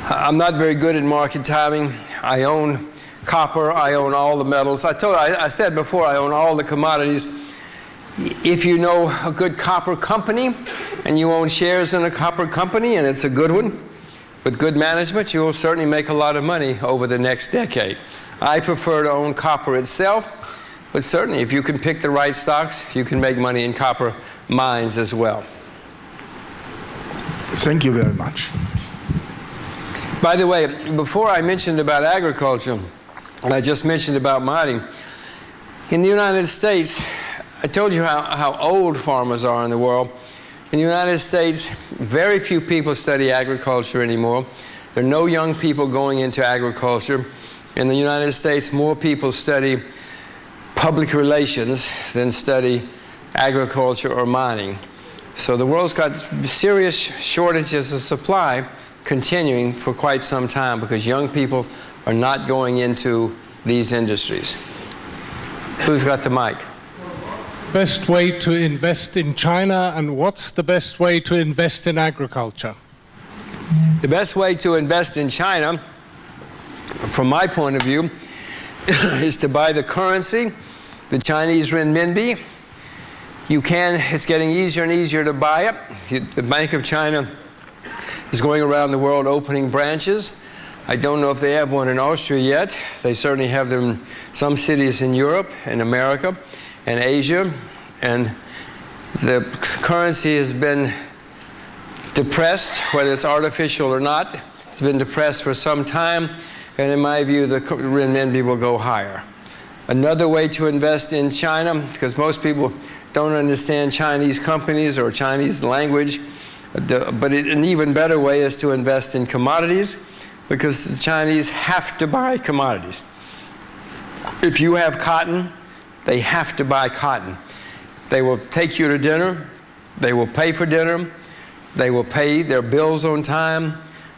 I'm not very good at market timing. I own copper. I own all the metals. I said before, I own all the commodities. If you know a good copper company and you own shares in a copper company and it's a good one with good management, you will certainly make a lot of money over the next decade. I prefer to own copper itself, but certainly if you can pick the right stocks, you can make money in copper mines as well. Thank you very much. By the way, before I mentioned about agriculture, and I just mentioned about mining, in the United States, I told you how old farmers are in the world. In the United States, very few people study agriculture anymore. There are no young people going into agriculture. In the United States, more people study public relations than study agriculture or mining. So the world's got serious shortages of supply continuing for quite some time because young people are not going into these industries. Who's got the mic? Best way to invest in China, and what's the best way to invest in agriculture? The best way to invest in China, from my point of view, is to buy the currency, the Chinese renminbi. It's getting easier and easier to buy it. The Bank of China is going around the world opening branches. I don't know if they have one in Austria yet. They certainly have them in some cities in Europe and America and Asia, and the currency has been depressed, whether it's artificial or not. It's been depressed for some time, and in my view, the renminbi will go higher. Another way to invest in China, because most people don't understand Chinese companies or Chinese language, but an even better way is to invest in commodities, because the Chinese have to buy commodities. If you have cotton, they have to buy cotton. They will take you to dinner. They will pay for dinner. They will pay their bills on time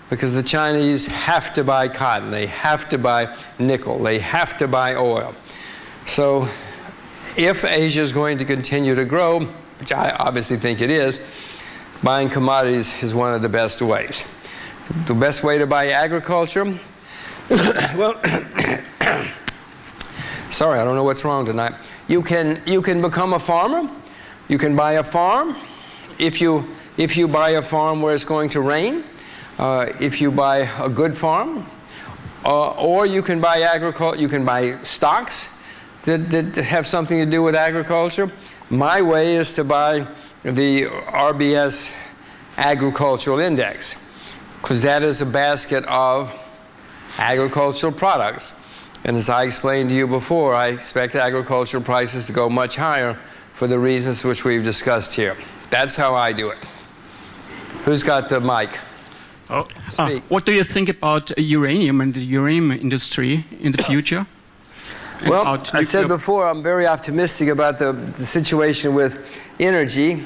because the Chinese have to buy cotton. They have to buy nickel. They have to buy oil. So if Asia is going to continue to grow, which I obviously think it is, buying commodities is one of the best ways. The best way to buy agriculture, well, sorry, I don't know what's wrong tonight. You can become a farmer. You can buy a farm. If you buy a farm where it's going to rain, if you buy a good farm, or you can buy agriculture. You can buy stocks that have something to do with agriculture. My way is to buy the RBS Agricultural Index, because that is a basket of agricultural products. And as I explained to you before, I expect agricultural prices to go much higher for the reasons which we've discussed here. That's how I do it. Who's got the mic? What do you think about uranium and the uranium industry in the future? Well, I said before, I'm very optimistic about the situation with energy.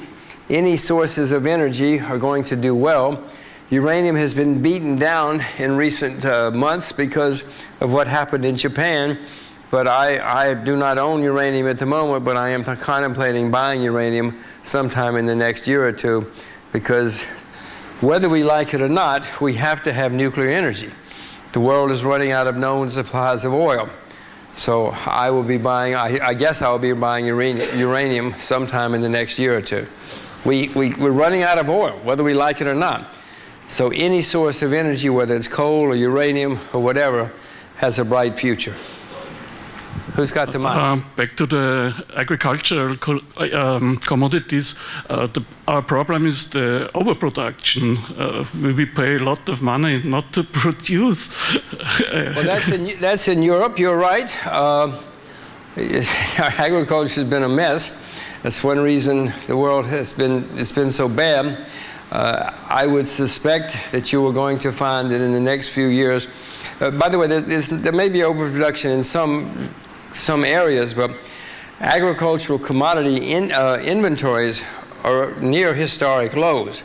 Any sources of energy are going to do well. Uranium has been beaten down in recent months because of what happened in Japan, but I do not own uranium at the moment, but I am contemplating buying uranium sometime in the next year or two, because whether we like it or not, we have to have nuclear energy. The world is running out of known supplies of oil. So I will be buying, I guess I will be buying uranium sometime in the next year or two. We're running out of oil, whether we like it or not. So any source of energy, whether it's coal or uranium or whatever, has a bright future. Who's got the mic? Back to the agricultural commodities. Our problem is the overproduction. We pay a lot of money not to produce. Well, that's in Europe. You're right. Our agriculture has been a mess. That's one reason the world it's been so bad. I would suspect that you are going to find that in the next few years. By the way, there may be overproduction in some areas, but agricultural commodity inventories are near historic lows.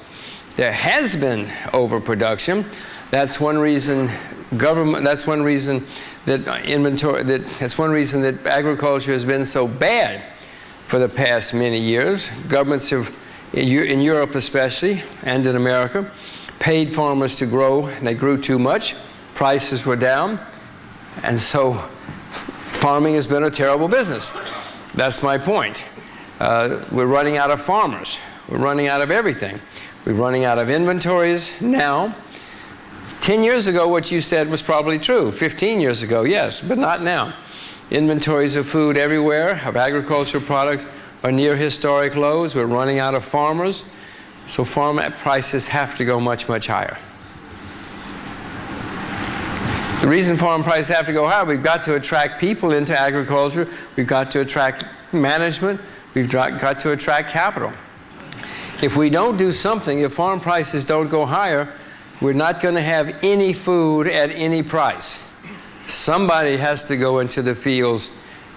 There has been overproduction. That's one reason That's one reason that That's one reason that agriculture has been so bad for the past many years. Governments have, in Europe especially, and in America, paid farmers to grow, and they grew too much. Prices were down, and so farming has been a terrible business. That's my point. We're running out of farmers. We're running out of everything. We're running out of inventories now. 10 years ago, what you said was probably true. 15 years ago, yes, but not now. Inventories of food everywhere, of agricultural products, are near historic lows. We're running out of farmers. So farm prices have to go much, much higher. The reason farm prices have to go higher, we've got to attract people into agriculture. We've got to attract management. We've got to attract capital. If we don't do something, if farm prices don't go higher, we're not going to have any food at any price. Somebody has to go into the fields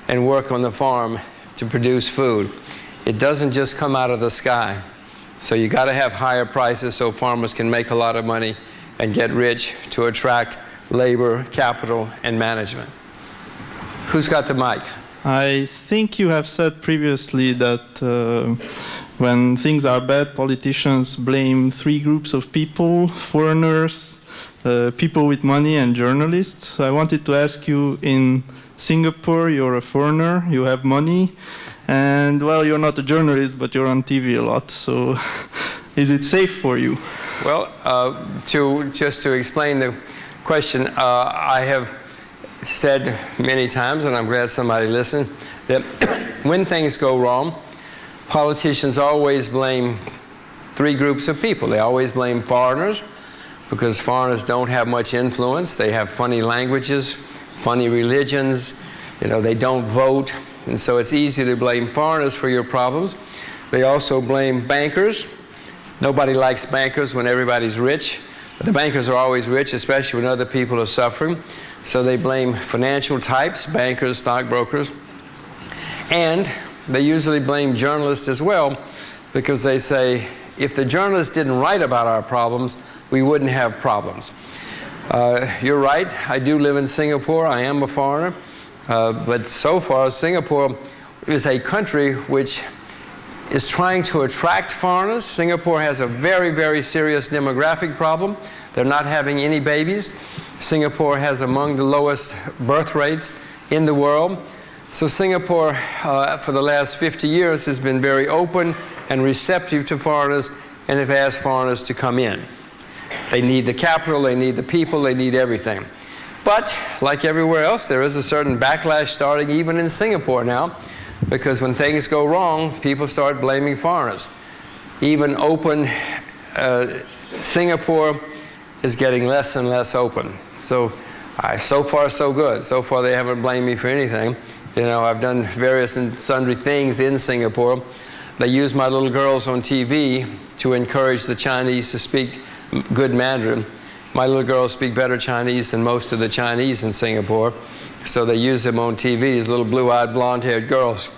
and work on the farm to produce food. It doesn't just come out of the sky. So you got to have higher prices so farmers can make a lot of money and get rich to attract labor, capital, and management. Who's got the mic? I think you have said previously that when things are bad, politicians blame three groups of people: foreigners, people with money, and journalists. So I wanted to ask you, in Singapore, you're a foreigner, you have money, and well, you're not a journalist, but you're on TV a lot. So is it safe for you? Well, just to explain the question, I have said many times, and I'm glad somebody listened, that when things go wrong, politicians always blame three groups of people. They always blame foreigners, because foreigners don't have much influence. They have funny languages, funny religions, they don't vote, and so it's easy to blame foreigners for your problems. They also blame bankers. Nobody likes bankers when everybody's rich. The bankers are always rich, especially when other people are suffering. So they blame financial types, bankers, stockbrokers. And they usually blame journalists as well, because they say, if the journalists didn't write about our problems, we wouldn't have problems. You're right, I do live in Singapore. I am a foreigner. But so far, Singapore is a country which is trying to attract foreigners. Singapore has a very, very serious demographic problem. They're not having any babies. Singapore has among the lowest birth rates in the world. So Singapore, for the last 50 years, has been very open and receptive to foreigners, and have asked foreigners to come in. They need the capital, they need the people, they need everything. But, like everywhere else, there is a certain backlash starting even in Singapore now, because when things go wrong, people start blaming foreigners. Even open Singapore is getting less and less open. So far so good. So far they haven't blamed me for anything. I've done various and sundry things in Singapore. They use my little girls on TV to encourage the Chinese to speak good Mandarin. My little girls speak better Chinese than most of the Chinese in Singapore. So they use them on TV, these little blue-eyed, blonde-haired girls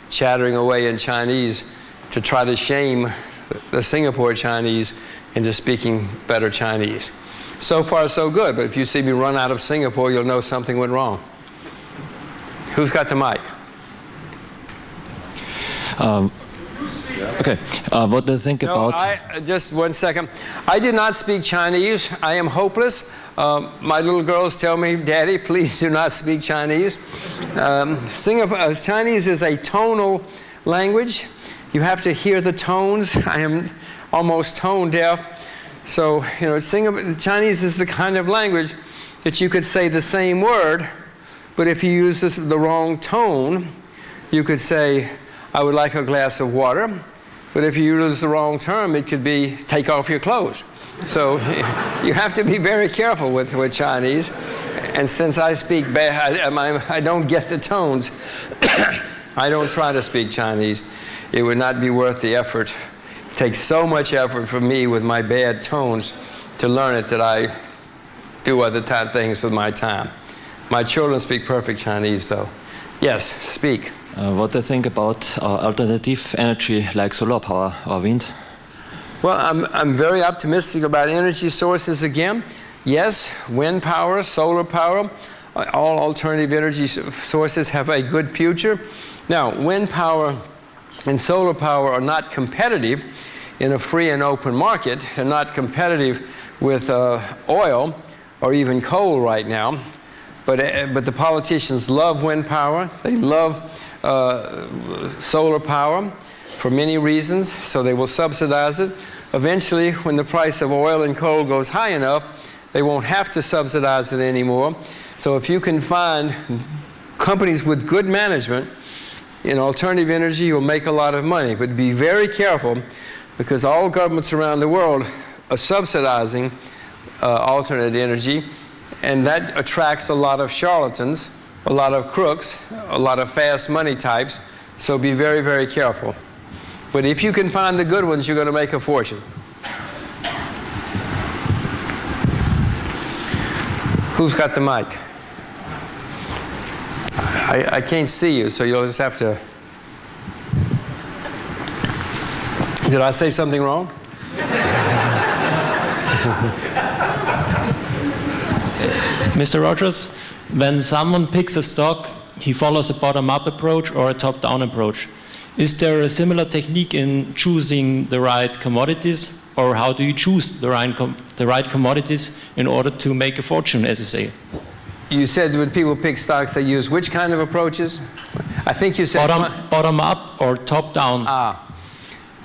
chattering away in Chinese to try to shame the Singapore Chinese into speaking better Chinese. So far, so good, but if you see me run out of Singapore, you'll know something went wrong. Who's got the mic? Okay, what do you think about... Just one second. I do not speak Chinese. I am hopeless. My little girls tell me, Daddy, please do not speak Chinese. Chinese is a tonal language. You have to hear the tones. I am almost tone deaf. So, Chinese is the kind of language that you could say the same word, but if you use the wrong tone, you could say, I would like a glass of water. But if you use the wrong term, it could be, take off your clothes. So you have to be very careful with Chinese. And since I speak bad, I don't get the tones. I don't try to speak Chinese. It would not be worth the effort. It takes so much effort for me with my bad tones to learn it that I do other things with my time. My children speak perfect Chinese, though. Yes, speak. What do you think about alternative energy like solar power or wind? Well, I'm very optimistic about energy sources again. Yes, wind power, solar power, all alternative energy sources have a good future. Now, wind power and solar power are not competitive in a free and open market. They're not competitive with oil or even coal right now. But the politicians love wind power. They love solar power for many reasons, so they will subsidize it. Eventually, when the price of oil and coal goes high enough, they won't have to subsidize it anymore. So if you can find companies with good management in alternative energy, you'll make a lot of money. But be very careful, because all governments around the world are subsidizing alternate energy, and that attracts a lot of charlatans, a lot of crooks, a lot of fast money types. So be very, very careful. But if you can find the good ones, you're going to make a fortune. Who's got the mic? I can't see you, so you'll just have to. Did I say something wrong? Mr. Rogers, when someone picks a stock, he follows a bottom-up approach or a top-down approach. Is there a similar technique in choosing the right commodities, or how do you choose the right commodities in order to make a fortune, as you say? You said when people pick stocks, they use which kind of approaches? I think you said bottom-up or top-down.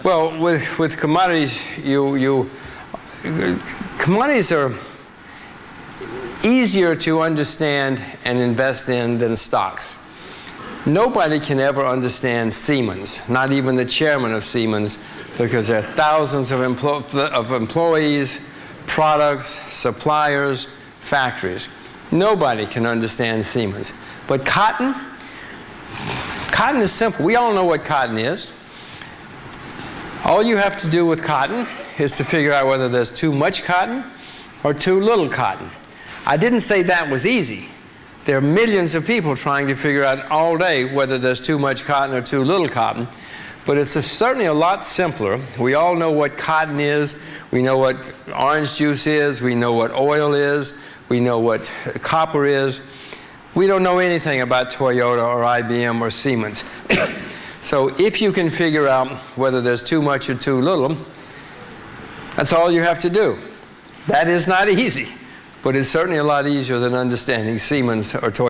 Well, with commodities, commodities are easier to understand and invest in than stocks. Nobody can ever understand Siemens, not even the chairman of Siemens, because there are thousands of employees, products, suppliers, factories. Nobody can understand Siemens. But cotton is simple. We all know what cotton is. All you have to do with cotton is to figure out whether there's too much cotton or too little cotton. I didn't say that was easy. There are millions of people trying to figure out all day whether there's too much cotton or too little cotton. But it's certainly a lot simpler. We all know what cotton is. We know what orange juice is. We know what oil is. We know what copper is. We don't know anything about Toyota or IBM or Siemens. So if you can figure out whether there's too much or too little, that's all you have to do. That is not easy, but it's certainly a lot easier than understanding Siemens or Toyota.